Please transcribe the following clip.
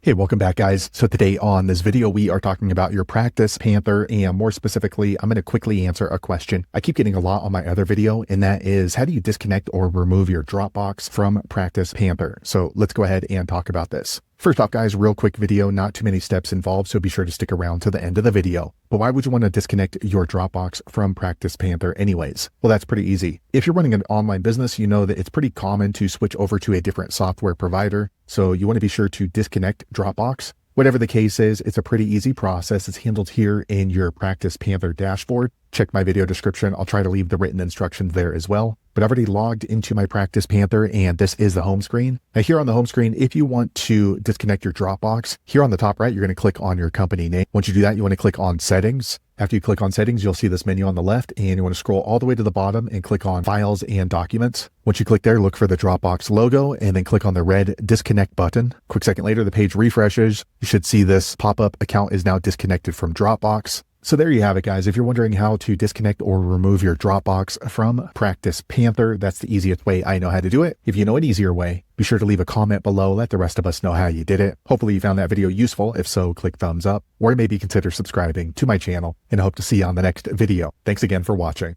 Hey, welcome back, guys. So today on this video, we are talking about your PracticePanther, and more specifically, I'm going to quickly answer a question I keep getting a lot on my other video, and that is, how do you disconnect or remove your Dropbox from PracticePanther? So let's go ahead and talk about this. First off, guys, real quick video, not too many steps involved, so be sure to stick around to the end of the video. But why would you want to disconnect your Dropbox from PracticePanther anyways? Well, that's pretty easy. If you're running an online business, you know that it's pretty common to switch over to a different software provider. So you want to be sure to disconnect Dropbox. Whatever the case is, it's a pretty easy process. It's handled here in your PracticePanther dashboard. Check my video description. I'll try to leave the written instructions there as well. But I've already logged into my PracticePanther, and this is the home screen. Now here on the home screen, if you want to disconnect your Dropbox, here on the top right, you're going to click on your company name. Once you do that, you want to click on Settings. After you click on Settings, you'll see this menu on the left, and you want to scroll all the way to the bottom and click on Files and Documents. Once you click there, look for the Dropbox logo and then click on the red Disconnect button. Quick second later, the page refreshes. You should see this pop-up: account is now disconnected from Dropbox. So there you have it, guys. If you're wondering how to disconnect or remove your Dropbox from PracticePanther, that's the easiest way I know how to do it. If you know an easier way, be sure to leave a comment below. Let the rest of us know how you did it. Hopefully you found that video useful. If so, click thumbs up, or maybe consider subscribing to my channel, and I hope to see you on the next video. Thanks again for watching.